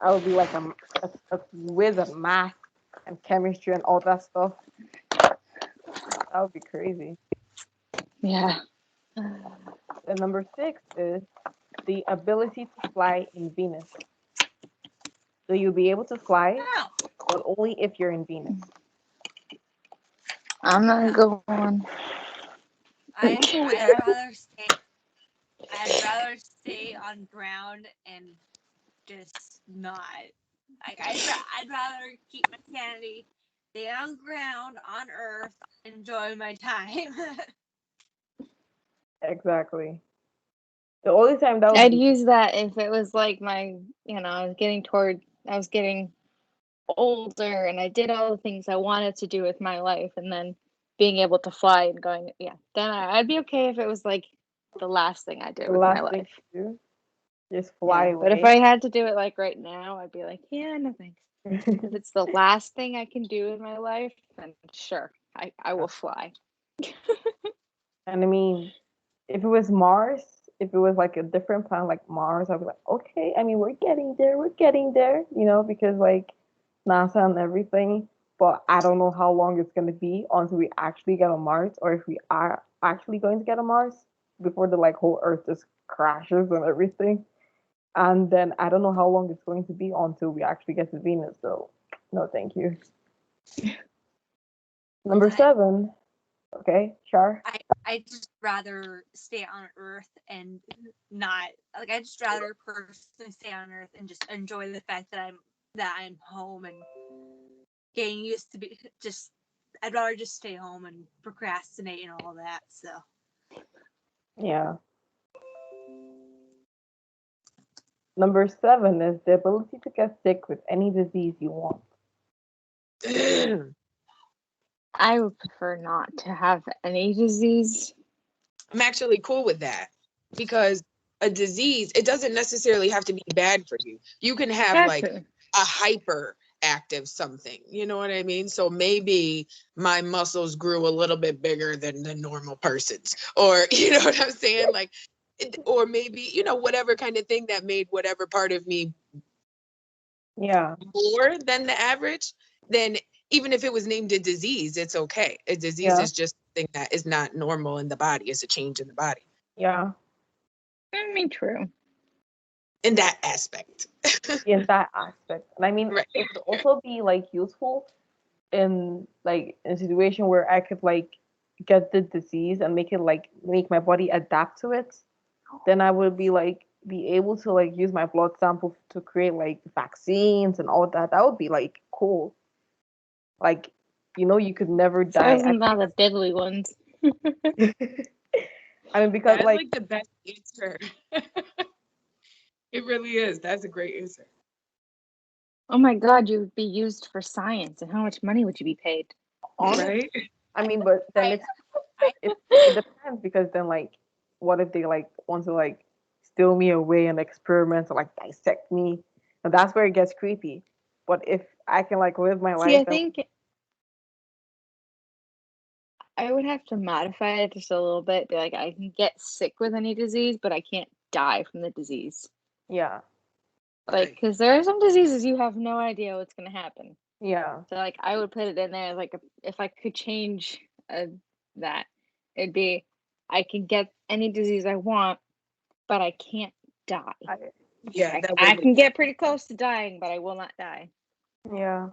I would be like a whiz at math and chemistry and all that stuff. That would be crazy. Yeah. And number 6 is the ability to fly in Venus. So you'll be able to fly, but only if you're in Venus. I'm not going. I'd rather stay on ground and just not. Like I'd rather keep my sanity, stay on ground on Earth, enjoy my time. Exactly. The only time that would I'd be use that if it was like I was getting older and I did all the things I wanted to do with my life, and then being able to fly and going, then I'd be okay if it was like the last thing I did the with my last thing life. to do. Just fly Yeah, but if away. I had to do it like right now, I'd be like, yeah, no thanks. If it's the last thing I can do in my life, then sure, I will fly. And I mean, if it was Mars, if it was like a different planet like Mars, I'd be like, okay, I mean, we're getting there, because like NASA and everything. But I don't know how long it's going to be until we actually get on Mars, or if we are actually going to get on Mars before the like whole Earth just crashes and everything. And then I don't know how long it's going to be until we actually get to Venus. So, no, thank you. Number 7. Okay, Char. I just rather stay on Earth and not like I just rather personally stay on Earth and just enjoy the fact that I'm home and getting used to be just I'd rather just stay home and procrastinate and all that. So Yeah. Number 7 is the ability to get sick with any disease you want. I would prefer not to have any disease. I'm actually cool with that because a disease, it doesn't necessarily have to be bad for you. You can have like a hyperactive something, you know what I mean? So maybe my muscles grew a little bit bigger than the normal person's, or you know what I'm saying? Like, or maybe, whatever kind of thing that made whatever part of me more than the average, then even if it was named a disease, it's okay. A disease is just something that is not normal in the body. It's a change in the body. Yeah. I mean, true. In that aspect. In that aspect. And I mean, right. It would also be like useful in like a situation where I could like get the disease and make my body adapt to it. Then I would be able to like use my blood samples to create like vaccines and all that. That would be like cool. Like, you could never die. Those are not the deadly ones. I mean, because that's like the best answer. It really is. That's a great answer. Oh my God, you would be used for science, and how much money would you be paid? Right? I mean, but then it depends, because then like, what if they like want to like steal me away and experiment or like dissect me? And that's where it gets creepy. But if I can like live my life, I think I would have to modify it just a little bit. Be like, I can get sick with any disease, but I can't die from the disease. Yeah. Like, because there are some diseases you have no idea what's going to happen. Yeah. So, like, I would put it in there, like, if I could change that, it'd be, I can get any disease I want, but I can't die. Yeah, that I would can get pretty close to dying, but I will not die. Yeah.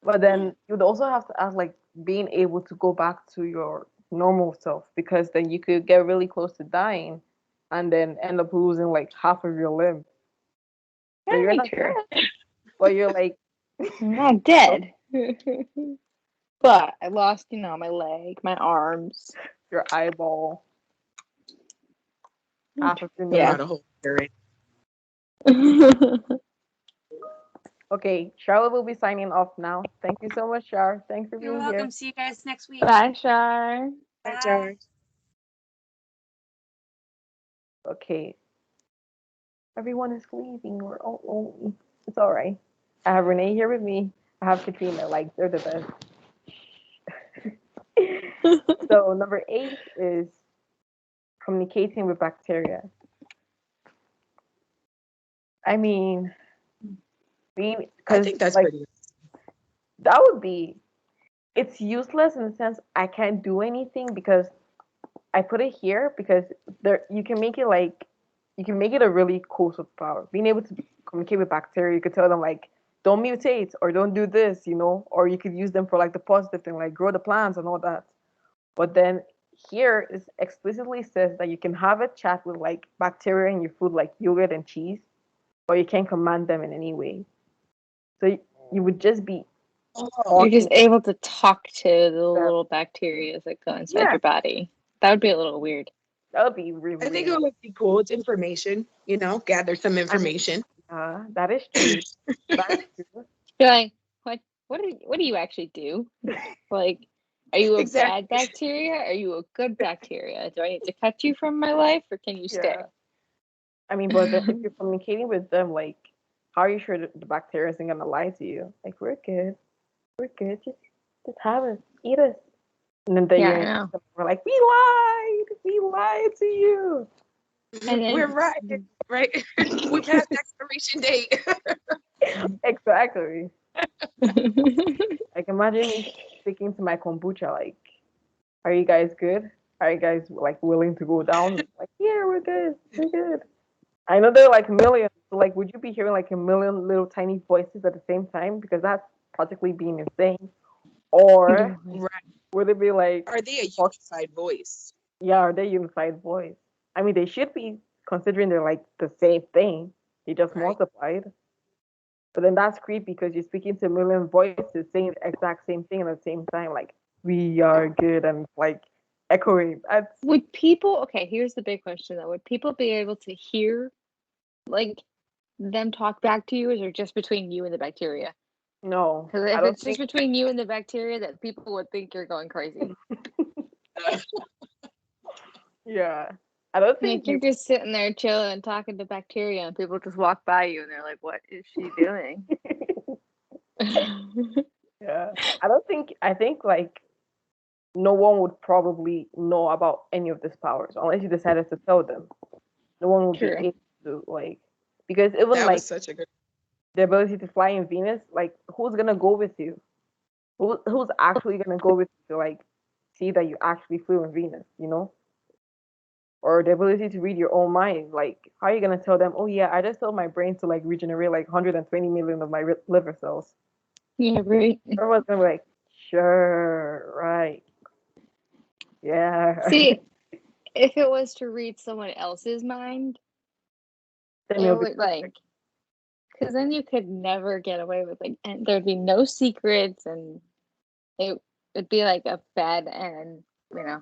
But then you'd also have to ask, like, being able to go back to your normal self, because then you could get really close to dying and then end up losing like half of your limb. So you're Very not true. dead, but you're like I'm not dead. But I lost, my leg, my arms. your eyeball, half of your know nose. how to hold it. Okay, Charlotte will be signing off now. Thank you so much, Char. Thanks for You're being here. welcome. See you guys next week. Bye, Shar. Hi, Bye. George. Okay. Everyone is leaving. We're all lonely. It's all right. I have Renee here with me. I have Katrina. Like, they're the best. So, number 8 is communicating with bacteria. I mean, I because think that's like pretty. that would be, it's useless in the sense I can't do anything because I put it here because there you can make it like you can make it a really cool superpower. Being able to communicate with bacteria, you could tell them like don't mutate or don't do this, or you could use them for like the positive thing, like grow the plants and all that. But then here it explicitly says that you can have a chat with like bacteria in your food, like yogurt and cheese, but you can't command them in any way. So you would just be Oh, You're just talking able to talk to the to them. little bacteria that go inside Yeah, your body. That would be a little weird. that would be really I think weird. it would be cool. It's information, gather some I mean, information. that is true. That is true. You're like, what do you actually do? Like, are you a bad Exactly. bacteria? Are you a good bacteria? Do I need to cut you from my life or can you stay? Yeah. I mean, but then if you're communicating with them, like, how are you sure that the bacteria isn't gonna lie to you? Like, we're good. We're good. Just have us. Eat us. And then Yeah, you're I in know. we're like, we lied. We lied to you. And We're then right, right? We passed the expiration date. Exactly. Like, imagine me speaking to my kombucha, like, are you guys good? Are you guys like willing to go down? Like, yeah, we're good. We're good. I know there are like millions. So like, would you be hearing like a million little tiny voices at the same time? Because that's practically being insane. Or Right. would it be like, Are they a unified voice? yeah, are they unified voice? I mean, they should be considering they're like the same thing. They just Right. multiplied. But then that's creepy because you're speaking to a million voices saying the exact same thing at the same time. Like, we are good and like echoing. That's would people, okay, here's the big question though. Would people be able to hear like them talk back to you, or is it just between you and the bacteria? no. Because I if don't it's just think. between you and the bacteria, that people would think you're going crazy. Yeah. I don't Like think you're you. just sitting there chilling and talking to bacteria, and people just walk by you and they're like, "What is she doing?" Yeah. I don't think. I think like no one would probably know about any of these powers unless you decided to tell them. No one would be True. able to like because even That was like such a good. the ability to fly in Venus, like who's gonna go with you? Who's actually gonna go with you to like see that you actually flew in Venus? Or the ability to read your own mind. Like, how are you gonna tell them? Oh yeah, I just told my brain to like regenerate like 120 million of my liver cells. Yeah, right. Everyone's gonna be like, sure, right, yeah. See, if it was to read someone else's mind, Then it you'll be would perfect. because then you could never get away with and there'd be no secrets, and it'd be like a fed, and you know.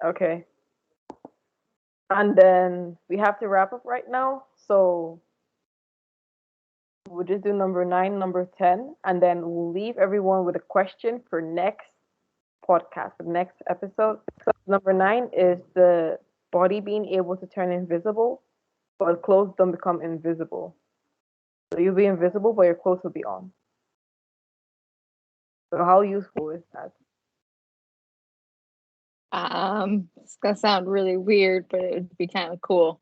Okay. And then we have to wrap up right now. So we'll just do number 9, number 10, and then we'll leave everyone with a question for next podcast, for next episode. So number 9 is the body being able to turn invisible, but clothes don't become invisible. So you'll be invisible, but your clothes will be on. So how useful is that? It's gonna sound really weird, but it would be kind of cool.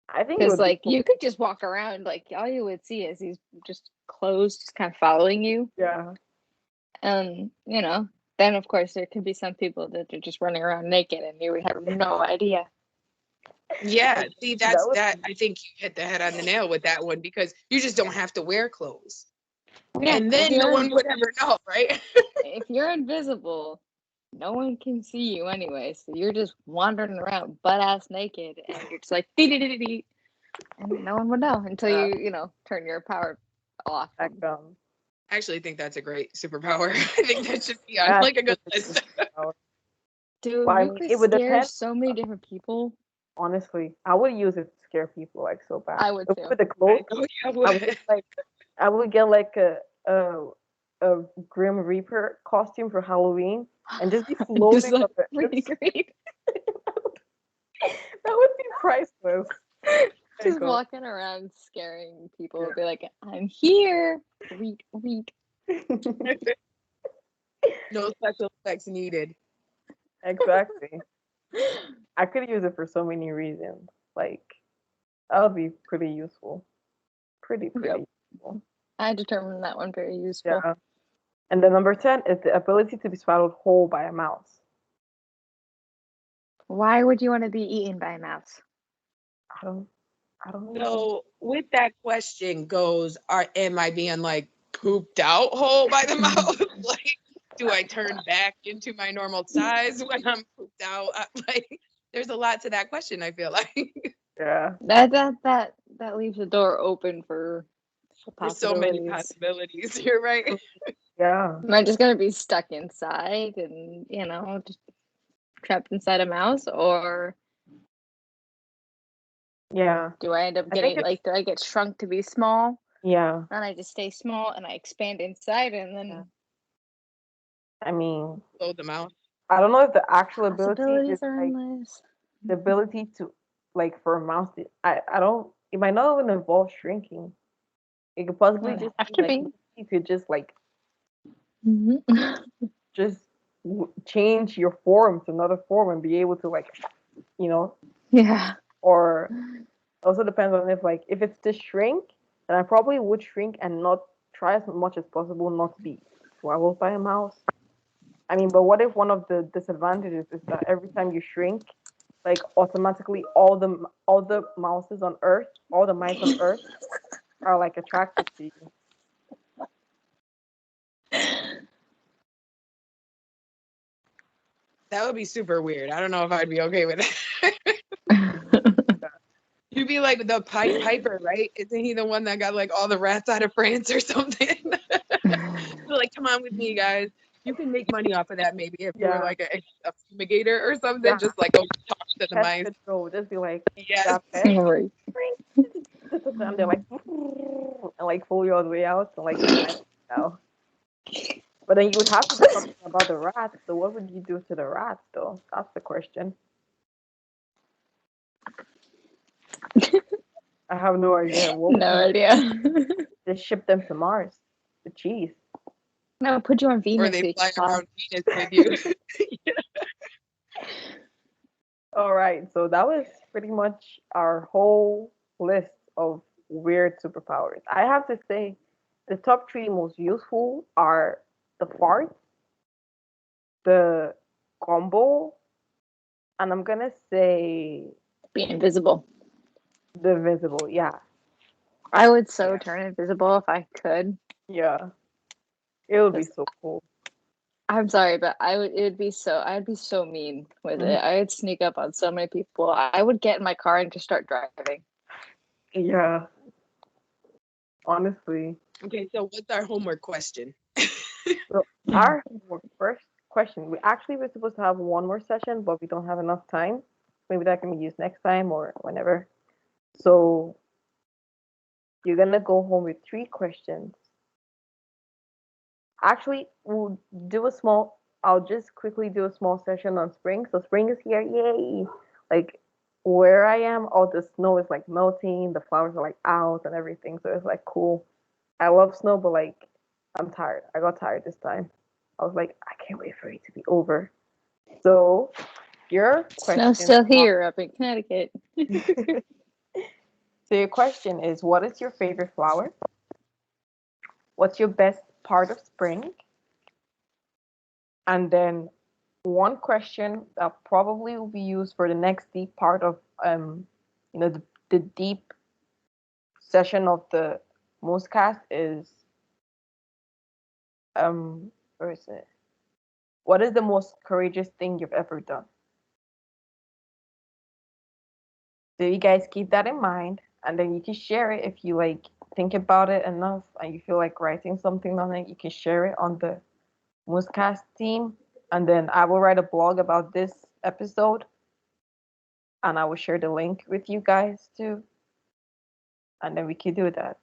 I think it Because would be like cool. you could just walk around, like all you would see is these just clothes just kind of following you. Yeah. And then of course there could be some people that are just running around naked and you would have no idea. Yeah, see, That was I think you hit the head on the nail with that one, because you just don't have to wear clothes. Yeah, And then no one would ever know, right? if you're invisible, no one can see you anyway. So you're just wandering around butt ass naked, and you're just like dee, and no one would know until you turn your power off. like I actually think that's a great superpower. I think that should be on that's like a good the list. superpower. Dude, Well, I you mean, could it would scare depend. so many different people. Honestly, I would use it to scare people like so bad. I would If too. with the clothes, Oh, yeah, I would I would get like a Grim Reaper costume for Halloween and just be Just floating like up it. really great. That would be priceless. Just walking around scaring people. Be like, I'm here. Read, read. No special effects needed. Exactly. I could use it for so many reasons. Like, that would be pretty useful. Pretty Yep. useful. I determined that one very useful. Yeah. And then number 10 is the ability to be swallowed whole by a mouse. Why would you want to be eaten by a mouse? I don't know. So with that question goes, am I being like pooped out whole by the mouth? Like, do I turn back into my normal size when I'm pooped out? Like, there's a lot to that question, I feel like. Yeah. That leaves the door open for There's so many possibilities. possibilities. You're right. Yeah. Am I just gonna be stuck inside and just trapped inside a mouse, or Yeah. do I end up I think getting do I get shrunk to be small Yeah. and I just stay small and I expand inside and then Yeah. I mean, Blow them out. I don't know if the actual ability possibilities is are like endless. the ability to like for a mouse to, I don't it might not even involve shrinking. It could possibly It would just have be to like be. you could just like Mhm. just change your form to another form and be able to like Yeah. or also depends on if it's to shrink, then I probably would shrink and not try as much as possible not to be swallowed by a mouse. I mean, but what if one of the disadvantages is that every time you shrink, like automatically all the mouses on Earth, all the mice on Earth are like attracted to you. That would be super weird. I don't know if I'd be okay with it. You'd be like the Pied Piper, right? Isn't he the one that got like all the rats out of France or something? Like, come on with me, guys. You can make money off of that maybe if you were Yeah. like a fumigator or something. Yeah. Just like go talk to the Pest mice. control, just be like, Yes. that pest, Right. and they're like, and like pull you all the way out, and like, no. But then you would have to do something about the rats. So what would you do to the rats, though? That's the question. I have no idea. What would No you idea. just ship them to Mars? The cheese. No, put you on Or Venus. they so you fly can fly. around Venus with you. All right, so that was pretty much our whole list of weird superpowers. I have to say, the top three most useful are the fart, the combo, and I'm gonna say Be invisible. the visible. Yeah, I would so Yeah. turn invisible if I could. yeah, it would be so cool. I'm sorry, but I'd be so mean with it. I would sneak up on so many people. I would get in my car and just start driving. Yeah, honestly. Okay, so what's our homework question? So our first question, we actually were supposed to have one more session, but we don't have enough time. Maybe that can be used next time or whenever. So you're gonna go home with 3 questions. Actually, we'll do a small. I'll just quickly do a small session on spring. So spring is here, yay! Like where I am, all the snow is like melting. The flowers are like out and everything. So it's like cool. I love snow, but like I'm tired. I got tired this time. I was like, I can't wait for it to be over. So your Snow's question. still here up in Connecticut. So your question is, what is your favorite flower? What's your best part of spring? And then one question that probably will be used for the next deep part of the deep session of the Moosecast is where is it? What is the most courageous thing you've ever done? So you guys keep that in mind, and then you can share it if you like think about it enough and you feel like writing something on it. You can share it on the Moosecast team, and then I will write a blog about this episode, and I will share the link with you guys too, and then we can do that.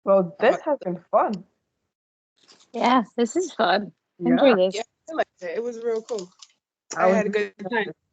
Well, this has been fun. Yeah, this is fun. Yeah, Enjoy this. yeah, I liked it. It was real cool. I I was had a good time.